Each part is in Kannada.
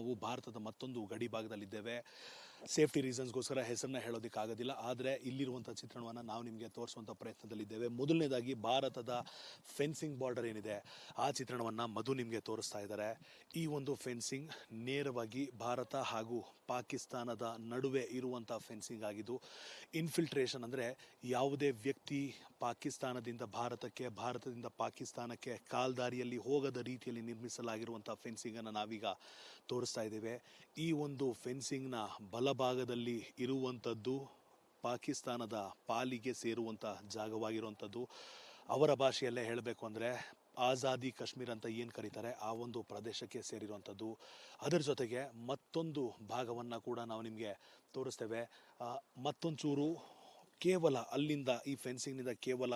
ನಾವು ಭಾರತದ ಮತ್ತೊಂದು ಗಡಿ ಭಾಗದಲ್ಲಿದ್ದೇವೆ. ಸೇಫ್ಟಿ ರೀಸನ್ಸ್ಗೋಸ್ಕರ ಹೆಸರನ್ನ ಹೇಳೋದಕ್ಕಾಗೋದಿಲ್ಲ, ಆದರೆ ಇಲ್ಲಿರುವಂಥ ಚಿತ್ರಣವನ್ನು ನಾವು ನಿಮಗೆ ತೋರಿಸುವಂಥ ಪ್ರಯತ್ನದಲ್ಲಿದ್ದೇವೆ. ಮೊದಲನೇದಾಗಿ ಭಾರತದ ಫೆನ್ಸಿಂಗ್ ಬಾರ್ಡರ್ ಏನಿದೆ ಆ ಚಿತ್ರಣವನ್ನು ಮಧು ನಿಮಗೆ ತೋರಿಸ್ತಾ ಇದ್ದಾರೆ. ಈ ಒಂದು ಫೆನ್ಸಿಂಗ್ ನೇರವಾಗಿ ಭಾರತ ಹಾಗೂ ಪಾಕಿಸ್ತಾನದ ನಡುವೆ ಇರುವಂಥ ಫೆನ್ಸಿಂಗ್ ಆಗಿದ್ದು, ಇನ್ಫಿಲ್ಟ್ರೇಷನ್ ಅಂದರೆ ಯಾವುದೇ ವ್ಯಕ್ತಿ ಪಾಕಿಸ್ತಾನದಿಂದ ಭಾರತಕ್ಕೆ, ಭಾರತದಿಂದ ಪಾಕಿಸ್ತಾನಕ್ಕೆ ಕಾಲ್ದಾರಿಯಲ್ಲಿ ಹೋಗದ ರೀತಿಯಲ್ಲಿ ನಿರ್ಮಿಸಲಾಗಿರುವಂಥ ಫೆನ್ಸಿಂಗನ್ನು ನಾವೀಗ ತೋರಿಸ್ತಾ ಇದ್ದೇವೆ. ಈ ಒಂದು ಫೆನ್ಸಿಂಗ್ನ ಬಲಭಾಗದಲ್ಲಿ ಇರುವಂಥದ್ದು ಪಾಕಿಸ್ತಾನದ ಪಾಲಿಗೆ ಸೇರುವಂಥ ಜಾಗವಾಗಿರುವಂಥದ್ದು. ಅವರ ಭಾಷೆಯಲ್ಲೇ ಹೇಳಬೇಕು ಅಂದರೆ ಆಜಾದಿ ಕಾಶ್ಮೀರ ಅಂತ ಏನು ಕರೀತಾರೆ ಆ ಒಂದು ಪ್ರದೇಶಕ್ಕೆ ಸೇರಿರುವಂಥದ್ದು. ಅದರ ಜೊತೆಗೆ ಮತ್ತೊಂದು ಭಾಗವನ್ನು ಕೂಡ ನಾವು ನಿಮಗೆ ತೋರಿಸ್ತೇವೆ. ಮತ್ತೊಂಚೂರು ಕೇವಲ ಅಲ್ಲಿಂದ, ಈ ಫೆನ್ಸಿಂಗ್ನಿಂದ ಕೇವಲ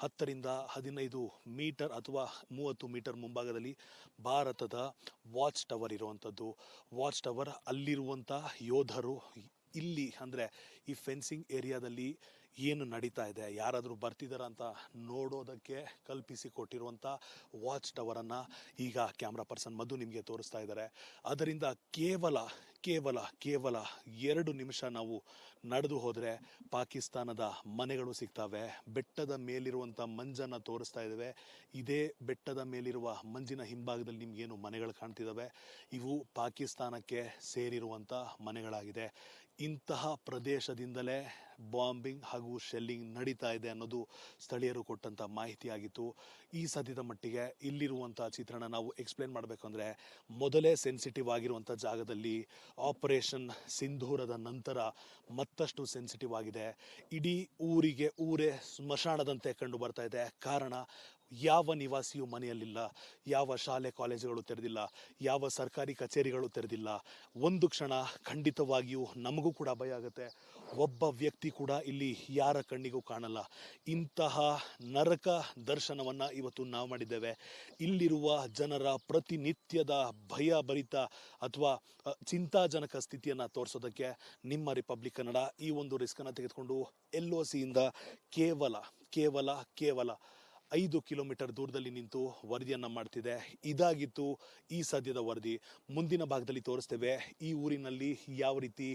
10ರಿಂದ 15 ಮೀಟರ್ ಅಥವಾ 30 ಮೀಟರ್ ಮುಂಭಾಗದಲ್ಲಿ ಭಾರತದ ವಾಚ್ ಟವರ್ ಇರುವಂಥದ್ದು. ವಾಚ್ ಟವರ್ ಅಲ್ಲಿರುವಂಥ ಯೋಧರು ಇಲ್ಲಿ ಅಂದರೆ ಈ ಫೆನ್ಸಿಂಗ್ ಏರಿಯಾದಲ್ಲಿ ಏನು ನಡೀತಾ ಇದೆ, ಯಾರಾದರೂ ಬರ್ತಿದ್ದಾರ ಅಂತ ನೋಡೋದಕ್ಕೆ ಕಲ್ಪಿಸಿ ಕೊಟ್ಟಿರುವಂಥ ವಾಚ್ ಟವರನ್ನು ಈಗ ಕ್ಯಾಮ್ರಾ ಪರ್ಸನ್ ಮಧು ನಿಮಗೆ ತೋರಿಸ್ತಾ ಇದ್ದಾರೆ. ಅದರಿಂದ ಕೇವಲ ಕೇವಲ ಕೇವಲ 2 ನಿಮಿಷ ನಾವು ನಡೆದು ಹೋದರೆ ಪಾಕಿಸ್ತಾನದ ಮನೆಗಳು ಸಿಗ್ತವೆ. ಬೆಟ್ಟದ ಮೇಲಿರುವಂಥ ಮಂಜನ್ನು ತೋರಿಸ್ತಾ ಇದ್ದೇವೆ. ಇದೇ ಬೆಟ್ಟದ ಮೇಲಿರುವ ಮಂಜಿನ ಹಿಂಭಾಗದಲ್ಲಿ ನಿಮಗೇನು ಮನೆಗಳು ಕಾಣ್ತಿದ್ದಾವೆ, ಇವು ಪಾಕಿಸ್ತಾನಕ್ಕೆ ಸೇರಿರುವಂಥ ಮನೆಗಳಾಗಿದೆ. ಇಂತಹ ಪ್ರದೇಶದಿಂದಲೇ ಬಾಂಬಿಂಗ್ ಹಾಗೂ ಶೆಲ್ಲಿಂಗ್ ನಡೀತಾ ಇದೆ ಅನ್ನೋದು ಸ್ಥಳೀಯರು ಕೊಟ್ಟಂಥ ಮಾಹಿತಿಯಾಗಿತ್ತು. ಈ ಸದ್ಯದ ಮಟ್ಟಿಗೆ ಇಲ್ಲಿರುವಂಥ ಚಿತ್ರಣ ನಾವು ಎಕ್ಸ್ಪ್ಲೇನ್ ಮಾಡಬೇಕಂದ್ರೆ, ಮೊದಲೇ ಸೆನ್ಸಿಟಿವ್ ಆಗಿರುವಂಥ ಜಾಗದಲ್ಲಿ ಆಪರೇಷನ್ ಸಿಂಧೂರದ ನಂತರ ಮತ್ತಷ್ಟು ಸೆನ್ಸಿಟಿವ್ ಆಗಿದೆ. ಇಡೀ ಊರಿಗೆ ಊರೇ ಸ್ಮಶಾನದಂತೆ ಕಂಡು ಬರ್ತಾ ಇದೆ. ಕಾರಣ, ಯಾವ ನಿವಾಸಿಯೂ ಮನೆಯಲ್ಲಿಲ್ಲ, ಯಾವ ಶಾಲೆ ಕಾಲೇಜುಗಳು ತೆರೆದಿಲ್ಲ, ಯಾವ ಸರ್ಕಾರಿ ಕಚೇರಿಗಳು ತೆರೆದಿಲ್ಲ. ಒಂದು ಕ್ಷಣ ಖಂಡಿತವಾಗಿಯೂ ನಮಗೂ ಕೂಡ ಭಯ ಆಗುತ್ತೆ. ಒಬ್ಬ ವ್ಯಕ್ತಿ ಕೂಡ ಇಲ್ಲಿ ಯಾರ ಕಣ್ಣಿಗೂ ಕಾಣಲ್ಲ. ಇಂತಹ ನರಕ ದರ್ಶನವನ್ನು ಇವತ್ತು ನಾವು ಮಾಡಿದ್ದೇವೆ. ಇಲ್ಲಿರುವ ಜನರ ಪ್ರತಿನಿತ್ಯದ ಭಯಭರಿತ ಅಥವಾ ಚಿಂತಾಜನಕ ಸ್ಥಿತಿಯನ್ನು ತೋರಿಸೋದಕ್ಕೆ ನಿಮ್ಮ ರಿಪಬ್ಲಿಕ್ ಕನ್ನಡ ಈ ಒಂದು ರಿಸ್ಕನ್ನು ತೆಗೆದುಕೊಂಡು LOCಯಿಂದ ಕೇವಲ ಕೇವಲ ಕೇವಲ 5 ಕಿಲೋಮೀಟರ್ ದೂರದಲ್ಲಿ ನಿಂತು ವರದಿಯನ್ನು ಮಾಡ್ತಿದೆ. ಇದಾಗಿತ್ತು ಈ ಸದ್ಯದ ವರದಿ. ಮುಂದಿನ ಭಾಗದಲ್ಲಿ ತೋರಿಸ್ತೇವೆ ಈ ಊರಿನಲ್ಲಿ ಯಾವ ರೀತಿ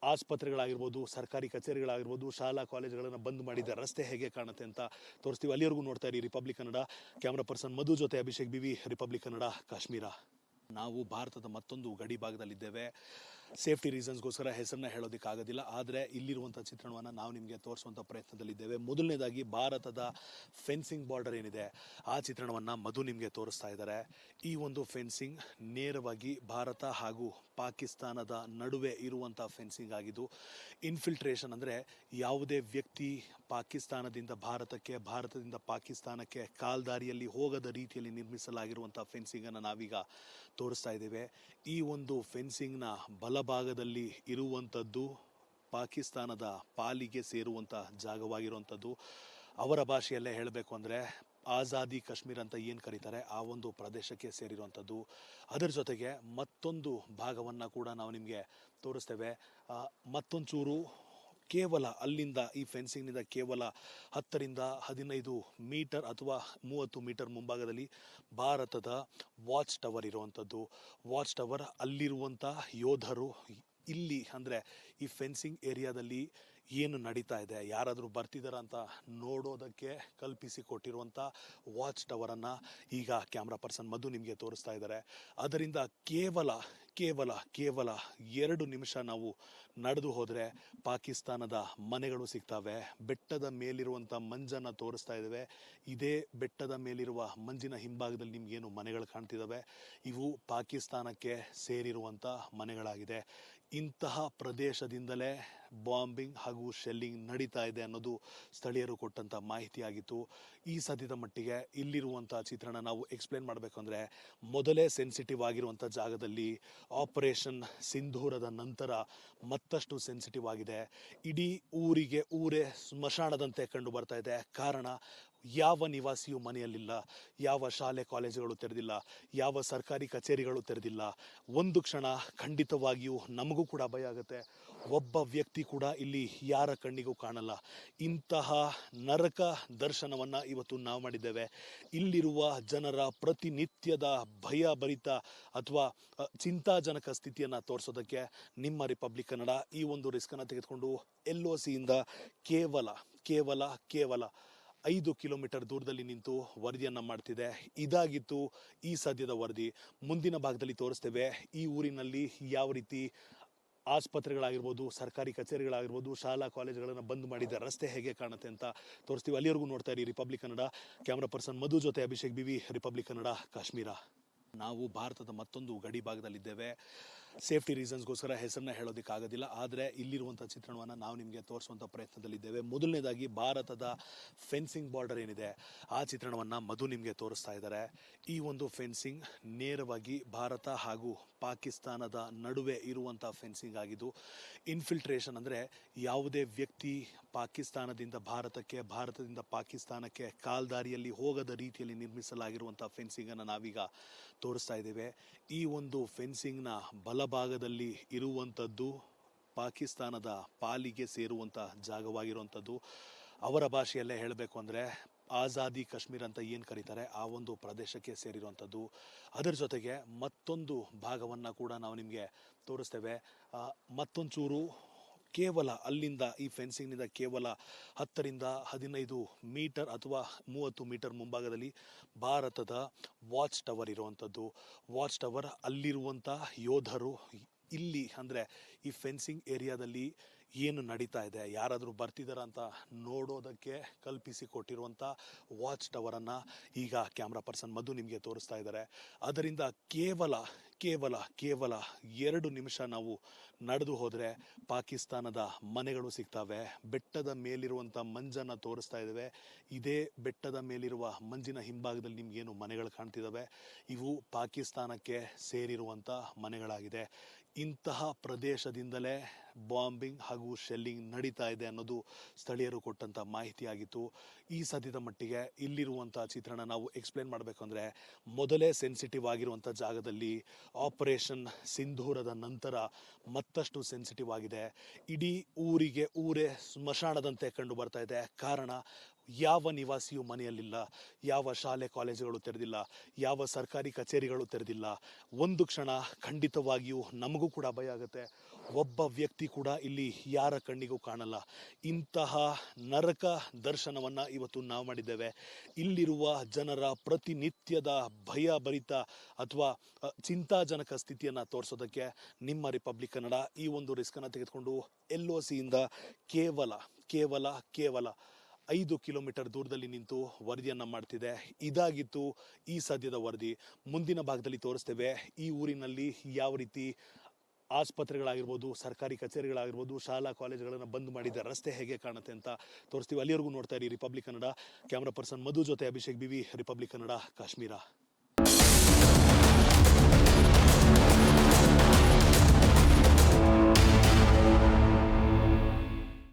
ಆಸ್ಪತ್ರೆಗಳಾಗಿರ್ಬೋದು, ಸರ್ಕಾರಿ ಕಚೇರಿಗಳಾಗಿರ್ಬೋದು, ಶಾಲಾ ಕಾಲೇಜುಗಳನ್ನು ಬಂದ್ ಮಾಡಿದ ರಸ್ತೆ ಹೇಗೆ ಕಾಣುತ್ತೆ ಅಂತ ತೋರಿಸ್ತೀವಿ. ಅಲ್ಲಿವರೆಗೂ ನೋಡ್ತಾ ಇರಿ ರಿಪಬ್ಲಿಕ್ ಕನ್ನಡ. ಕ್ಯಾಮ್ರಾ ಪರ್ಸನ್ ಮಧು ಜೊತೆ ಅಭಿಷೇಕ್ BV, ರಿಪಬ್ಲಿಕ್ ಕನ್ನಡ, ಕಾಶ್ಮೀರ. ನಾವು ಭಾರತದ ಮತ್ತೊಂದು ಗಡಿ ಭಾಗದಲ್ಲಿದ್ದೇವೆ. ಸೇಫ್ಟಿ ರೀಸನ್ಸ್ಗೋಸ್ಕರ ಹೆಸರನ್ನ ಹೇಳೋದಕ್ಕಾಗೋದಿಲ್ಲ, ಆದರೆ ಇಲ್ಲಿರುವಂಥ ಚಿತ್ರಣವನ್ನು ನಾವು ನಿಮಗೆ ತೋರಿಸುವಂಥ ಪ್ರಯತ್ನದಲ್ಲಿದ್ದೇವೆ. ಮೊದಲನೇದಾಗಿ ಭಾರತದ ಫೆನ್ಸಿಂಗ್ ಬಾರ್ಡರ್ ಏನಿದೆ ಆ ಚಿತ್ರಣವನ್ನು ಮಧು ನಿಮಗೆ ತೋರಿಸ್ತಾ ಇದ್ದಾರೆ. ಈ ಒಂದು ಫೆನ್ಸಿಂಗ್ ನೇರವಾಗಿ ಭಾರತ ಹಾಗೂ ಪಾಕಿಸ್ತಾನದ ನಡುವೆ ಇರುವಂಥ ಫೆನ್ಸಿಂಗ್ ಆಗಿದ್ದು, ಇನ್ಫಿಲ್ಟ್ರೇಷನ್ ಅಂದರೆ ಯಾವುದೇ ವ್ಯಕ್ತಿ ಪಾಕಿಸ್ತಾನದಿಂದ ಭಾರತಕ್ಕೆ, ಭಾರತದಿಂದ ಪಾಕಿಸ್ತಾನಕ್ಕೆ ಕಾಲ್ದಾರಿಯಲ್ಲಿ ಹೋಗದ ರೀತಿಯಲ್ಲಿ ನಿರ್ಮಿಸಲಾಗಿರುವಂಥ ಫೆನ್ಸಿಂಗನ್ನು ನಾವೀಗ ತೋರಿಸ್ತಾ ಇದ್ದೇವೆ. ಈ ಒಂದು ಫೆನ್ಸಿಂಗ್ನ ಬಲಭಾಗದಲ್ಲಿ ಇರುವಂಥದ್ದು ಪಾಕಿಸ್ತಾನದ ಪಾಲಿಗೆ ಸೇರುವಂಥ ಜಾಗವಾಗಿರುವಂಥದ್ದು. ಅವರ ಭಾಷೆಯಲ್ಲೇ ಹೇಳಬೇಕು ಅಂದರೆ ಆಜಾದಿ ಕಾಶ್ಮೀರ ಅಂತ ಏನು ಕರೀತಾರೆ ಆ ಒಂದು ಪ್ರದೇಶಕ್ಕೆ ಸೇರಿರುವಂಥದ್ದು. ಅದರ ಜೊತೆಗೆ ಮತ್ತೊಂದು ಭಾಗವನ್ನು ಕೂಡ ನಾವು ನಿಮಗೆ ತೋರಿಸ್ತೇವೆ. ಮತ್ತೊಂಚೂರು ಕೇವಲ ಅಲ್ಲಿಂದ, ಈ ಫೆನ್ಸಿಂಗ್ನಿಂದ ಕೇವಲ 10ರಿಂದ 15 ಮೀಟರ್ ಅಥವಾ 30 ಮೀಟರ್ ಮುಂಭಾಗದಲ್ಲಿ ಭಾರತದ ವಾಚ್ ಟವರ್ ಇರುವಂಥದ್ದು. ವಾಚ್ ಟವರ್ ಅಲ್ಲಿರುವಂಥ ಯೋಧರು ಇಲ್ಲಿ ಅಂದರೆ ಈ ಫೆನ್ಸಿಂಗ್ ಏರಿಯಾದಲ್ಲಿ ಏನು ನಡೀತಾ ಇದೆ, ಯಾರಾದರೂ ಬರ್ತಿದ್ದಾರ ಅಂತ ನೋಡೋದಕ್ಕೆ ಕಲ್ಪಿಸಿ ಕೊಟ್ಟಿರುವಂಥ ವಾಚ್ ಟವರನ್ನು ಈಗ ಕ್ಯಾಮ್ರಾ ಪರ್ಸನ್ ಮಧು ನಿಮಗೆ ತೋರಿಸ್ತಾ ಇದ್ದಾರೆ. ಅದರಿಂದ ಕೇವಲ ಕೇವಲ ಕೇವಲ 2 ನಿಮಿಷ ನಾವು ನಡೆದು ಹೋದರೆ ಪಾಕಿಸ್ತಾನದ ಮನೆಗಳು ಸಿಗ್ತವೆ. ಬೆಟ್ಟದ ಮೇಲಿರುವಂಥ ಮಂಜನ್ನು ತೋರಿಸ್ತಾ ಇದ್ದೇವೆ. ಇದೇ ಬೆಟ್ಟದ ಮೇಲಿರುವ ಮಂಜಿನ ಹಿಂಭಾಗದಲ್ಲಿ ನಿಮಗೇನು ಮನೆಗಳು ಕಾಣ್ತಿದ್ದಾವೆ, ಇವು ಪಾಕಿಸ್ತಾನಕ್ಕೆ ಸೇರಿರುವಂಥ ಮನೆಗಳಾಗಿದೆ. ಇಂತಹ ಪ್ರದೇಶದಿಂದಲೇ ಬಾಂಬಿಂಗ್ ಹಾಗೂ ಶೆಲ್ಲಿಂಗ್ ನಡೀತಾ ಇದೆ ಅನ್ನೋದು ಸ್ಥಳೀಯರು ಕೊಟ್ಟಂಥ ಮಾಹಿತಿಯಾಗಿತ್ತು. ಈ ಸದ್ಯದ ಮಟ್ಟಿಗೆ ಇಲ್ಲಿರುವಂಥ ಚಿತ್ರಣ ನಾವು ಎಕ್ಸ್ಪ್ಲೇನ್ ಮಾಡಬೇಕಂದ್ರೆ, ಮೊದಲೇ ಸೆನ್ಸಿಟಿವ್ ಆಗಿರುವಂಥ ಜಾಗದಲ್ಲಿ ಆಪರೇಷನ್ ಸಿಂಧೂರದ ನಂತರ ಮತ್ತಷ್ಟು ಸೆನ್ಸಿಟಿವ್ ಆಗಿದೆ. ಇಡೀ ಊರಿಗೆ ಊರೇ ಸ್ಮಶಾನದಂತೆ ಕಂಡು ಬರ್ತಾ ಇದೆ. ಕಾರಣ, ಯಾವ ನಿವಾಸಿಯೂ ಮನೆಯಲ್ಲಿಲ್ಲ, ಯಾವ ಶಾಲೆ ಕಾಲೇಜುಗಳು ತೆರೆದಿಲ್ಲ, ಯಾವ ಸರ್ಕಾರಿ ಕಚೇರಿಗಳು ತೆರೆದಿಲ್ಲ. ಒಂದು ಕ್ಷಣ ಖಂಡಿತವಾಗಿಯೂ ನಮಗೂ ಕೂಡ ಭಯ ಆಗುತ್ತೆ. ಒಬ್ಬ ವ್ಯಕ್ತಿ ಕೂಡ ಇಲ್ಲಿ ಯಾರ ಕಣ್ಣಿಗೂ ಕಾಣಲ್ಲ. ಇಂತಹ ನರಕ ದರ್ಶನವನ್ನು ಇವತ್ತು ನಾವು ಮಾಡಿದ್ದೇವೆ. ಇಲ್ಲಿರುವ ಜನರ ಪ್ರತಿನಿತ್ಯದ ಭಯಭರಿತ ಅಥವಾ ಚಿಂತಾಜನಕ ಸ್ಥಿತಿಯನ್ನು ತೋರಿಸೋದಕ್ಕೆ ನಿಮ್ಮ ರಿಪಬ್ಲಿಕ್ ಕನ್ನಡ ಈ ಒಂದು ರಿಸ್ಕನ್ನು ತೆಗೆದುಕೊಂಡು LOC ಇಂದ ಕೇವಲ 5 ಕಿಲೋಮೀಟರ್ ದೂರದಲ್ಲಿ ನಿಂತು ವರದಿಯನ್ನು ಮಾಡ್ತಿದೆ. ಇದಾಗಿತ್ತು ಈ ಸದ್ಯದ ವರದಿ. ಮುಂದಿನ ಭಾಗದಲ್ಲಿ ತೋರಿಸ್ತೇವೆ ಈ ಊರಿನಲ್ಲಿ ಯಾವ ರೀತಿ ಆಸ್ಪತ್ರೆಗಳಾಗಿರ್ಬೋದು, ಸರ್ಕಾರಿ ಕಚೇರಿಗಳಾಗಿರ್ಬೋದು, ಶಾಲಾ ಕಾಲೇಜುಗಳನ್ನು ಬಂದ್ ಮಾಡಿದ ರಸ್ತೆ ಹೇಗೆ ಕಾಣುತ್ತೆ ಅಂತ ತೋರಿಸ್ತೀವಿ. ಅಲ್ಲಿವರೆಗೂ ನೋಡ್ತಾ ಇರಿ ರಿಪಬ್ಲಿಕ್ ಕನ್ನಡ. ಕ್ಯಾಮ್ರಾ ಪರ್ಸನ್ ಮಧು ಜೊತೆ ಅಭಿಷೇಕ್ BV, ರಿಪಬ್ಲಿಕ್ ಕನ್ನಡ, ಕಾಶ್ಮೀರ. ನಾವು ಭಾರತದ ಮತ್ತೊಂದು ಗಡಿ ಭಾಗದಲ್ಲಿದ್ದೇವೆ. ಸೇಫ್ಟಿ ರೀಸನ್ಸ್ಗೋಸ್ಕರ ಹೆಸರನ್ನ ಹೇಳೋದಕ್ಕಾಗೋದಿಲ್ಲ, ಆದರೆ ಇಲ್ಲಿರುವಂಥ ಚಿತ್ರಣವನ್ನು ನಾವು ನಿಮಗೆ ತೋರಿಸುವಂಥ ಪ್ರಯತ್ನದಲ್ಲಿದ್ದೇವೆ. ಮೊದಲನೇದಾಗಿ ಭಾರತದ ಫೆನ್ಸಿಂಗ್ ಬಾರ್ಡರ್ ಏನಿದೆ ಆ ಚಿತ್ರಣವನ್ನು ಮಧು ನಿಮಗೆ ತೋರಿಸ್ತಾ ಇದ್ದಾರೆ. ಈ ಒಂದು ಫೆನ್ಸಿಂಗ್ ನೇರವಾಗಿ ಭಾರತ ಹಾಗೂ ಪಾಕಿಸ್ತಾನದ ನಡುವೆ ಇರುವಂಥ ಫೆನ್ಸಿಂಗ್ ಆಗಿದ್ದು, ಇನ್ಫಿಲ್ಟ್ರೇಷನ್ ಅಂದರೆ ಯಾವುದೇ ವ್ಯಕ್ತಿ ಪಾಕಿಸ್ತಾನದಿಂದ ಭಾರತಕ್ಕೆ, ಭಾರತದಿಂದ ಪಾಕಿಸ್ತಾನಕ್ಕೆ ಕಾಲ್ದಾರಿಯಲ್ಲಿ ಹೋಗದ ರೀತಿಯಲ್ಲಿ ನಿರ್ಮಿಸಲಾಗಿರುವಂಥ ಫೆನ್ಸಿಂಗನ್ನು ನಾವೀಗ ತೋರಿಸ್ತಾ ಇದ್ದೇವೆ. ಈ ಒಂದು ಫೆನ್ಸಿಂಗ್ನ ಬಲಭಾಗದಲ್ಲಿ ಇರುವಂಥದ್ದು ಪಾಕಿಸ್ತಾನದ ಪಾಲಿಗೆ ಸೇರುವಂಥ ಜಾಗವಾಗಿರುವಂಥದ್ದು. ಅವರ ಭಾಷೆಯಲ್ಲೇ ಹೇಳಬೇಕು ಅಂದರೆ ಆಜಾದಿ ಕಾಶ್ಮೀರ ಅಂತ ಏನು ಕರೀತಾರೆ ಆ ಒಂದು ಪ್ರದೇಶಕ್ಕೆ ಸೇರಿರುವಂಥದ್ದು. ಅದರ ಜೊತೆಗೆ ಮತ್ತೊಂದು ಭಾಗವನ್ನು ಕೂಡ ನಾವು ನಿಮಗೆ ತೋರಿಸ್ತೇವೆ. ಮತ್ತೊಂಚೂರು ಕೇವಲ ಅಲ್ಲಿಂದ, ಈ ಫೆನ್ಸಿಂಗ್ನಿಂದ ಕೇವಲ 10 ರಿಂದ 15 ಮೀಟರ್ ಅಥವಾ 30 ಮೀಟರ್ ಮುಂಭಾಗದಲ್ಲಿ ಭಾರತದ ವಾಚ್ ಟವರ್ ಇರುವಂಥದ್ದು. ವಾಚ್ ಟವರ್ ಅಲ್ಲಿರುವಂಥ ಯೋಧರು ಇಲ್ಲಿ ಅಂದರೆ ಈ ಫೆನ್ಸಿಂಗ್ ಏರಿಯಾದಲ್ಲಿ ಏನು ನಡೀತಾ ಇದೆ, ಯಾರಾದರೂ ಬರ್ತಿದ್ದಾರ ಅಂತ ನೋಡೋದಕ್ಕೆ ಕಲ್ಪಿಸಿ ಕೊಟ್ಟಿರುವಂಥ ವಾಚ್ ಟವರನ್ನು ಈಗ ಕ್ಯಾಮ್ರಾ ಪರ್ಸನ್ ಮಧು ನಿಮಗೆ ತೋರಿಸ್ತಾ ಇದ್ದಾರೆ. ಅದರಿಂದ ಕೇವಲ 2 ನಿಮಿಷ ನಾವು ನಡೆದು ಹೋದರೆ ಪಾಕಿಸ್ತಾನದ ಮನೆಗಳು ಸಿಗ್ತವೆ. ಬೆಟ್ಟದ ಮೇಲಿರುವಂಥ ಮಂಜನ್ನು ತೋರಿಸ್ತಾ ಇದ್ದೇವೆ. ಇದೇ ಬೆಟ್ಟದ ಮೇಲಿರುವ ಮಂಜಿನ ಹಿಂಭಾಗದಲ್ಲಿ ನಿಮಗೇನು ಮನೆಗಳು ಕಾಣ್ತಿದ್ದಾವೆ, ಇವು ಪಾಕಿಸ್ತಾನಕ್ಕೆ ಸೇರಿರುವಂಥ ಮನೆಗಳಾಗಿದೆ. ಇಂತಹ ಪ್ರದೇಶದಿಂದಲೇ ಬಾಂಬಿಂಗ್ ಹಾಗೂ ಶೆಲ್ಲಿಂಗ್ ನಡೀತಾ ಇದೆ ಅನ್ನೋದು ಸ್ಥಳೀಯರು ಕೊಟ್ಟಂಥ ಮಾಹಿತಿಯಾಗಿತ್ತು. ಈ ಸದ್ಯದ ಮಟ್ಟಿಗೆ ಇಲ್ಲಿರುವಂಥ ಚಿತ್ರಣ ನಾವು ಎಕ್ಸ್ಪ್ಲೇನ್ ಮಾಡಬೇಕು ಅಂದರೆ, ಮೊದಲೇ ಸೆನ್ಸಿಟಿವ್ ಆಗಿರುವಂಥ ಜಾಗದಲ್ಲಿ ಆಪರೇಷನ್ ಸಿಂಧೂರದ ನಂತರ ಮತ್ತಷ್ಟು ಸೆನ್ಸಿಟಿವ್ ಆಗಿದೆ. ಇಡೀ ಊರೇ ಸ್ಮಶಾನದಂತೆ ಕಂಡು ಬರ್ತಾ ಇದೆ. ಕಾರಣ, ಯಾವ ನಿವಾಸಿಯೂ ಮನೆಯಲ್ಲಿಲ್ಲ, ಯಾವ ಶಾಲೆ ಕಾಲೇಜುಗಳು ತೆರೆದಿಲ್ಲ, ಯಾವ ಸರ್ಕಾರಿ ಕಚೇರಿಗಳು ತೆರೆದಿಲ್ಲ. ಒಂದು ಕ್ಷಣ ಖಂಡಿತವಾಗಿಯೂ ನಮಗೂ ಕೂಡ ಭಯ ಆಗುತ್ತೆ. ಒಬ್ಬ ವ್ಯಕ್ತಿ ಕೂಡ ಇಲ್ಲಿ ಯಾರ ಕಣ್ಣಿಗೂ ಕಾಣಲ್ಲ. ಇಂತಹ ನರಕ ದರ್ಶನವನ್ನು ಇವತ್ತು ನಾವು ಮಾಡಿದ್ದೇವೆ. ಇಲ್ಲಿರುವ ಜನರ ಪ್ರತಿನಿತ್ಯದ ಭಯಭರಿತ ಅಥವಾ ಚಿಂತಾಜನಕ ಸ್ಥಿತಿಯನ್ನು ತೋರಿಸೋದಕ್ಕೆ ನಿಮ್ಮ ರಿಪಬ್ಲಿಕ್ ಕನ್ನಡ ಈ ಒಂದು ರಿಸ್ಕನ್ನು ತೆಗೆದುಕೊಂಡು LOC ಇಂದ ಕೇವಲ 5 ಕಿಲೋಮೀಟರ್ ದೂರದಲ್ಲಿ ನಿಂತು ವರದಿಯನ್ನು ಮಾಡ್ತಿದೆ. ಇದಾಗಿತ್ತು ಈ ಸದ್ಯದ ವರದಿ. ಮುಂದಿನ ಭಾಗದಲ್ಲಿ ತೋರಿಸ್ತೇವೆ ಈ ಊರಿನಲ್ಲಿ ಯಾವ ರೀತಿ ಆಸ್ಪತ್ರೆಗಳಾಗಿರ್ಬೋದು, ಸರ್ಕಾರಿ ಕಚೇರಿಗಳಾಗಿರ್ಬೋದು, ಶಾಲಾ ಕಾಲೇಜುಗಳನ್ನು ಬಂದ್ ಮಾಡಿದ ರಸ್ತೆ ಹೇಗೆ ಕಾಣುತ್ತೆ ಅಂತ ತೋರಿಸ್ತೀವಿ. ಅಲ್ಲಿವರೆಗೂ ನೋಡ್ತಾ ಇರಿ ರಿಪಬ್ಲಿಕ್ ಕನ್ನಡ. ಕ್ಯಾಮ್ರಾ ಪರ್ಸನ್ ಮಧು ಜೊತೆ ಅಭಿಷೇಕ್ BV, ರಿಪಬ್ಲಿಕ್ ಕನ್ನಡ, ಕಾಶ್ಮೀರ.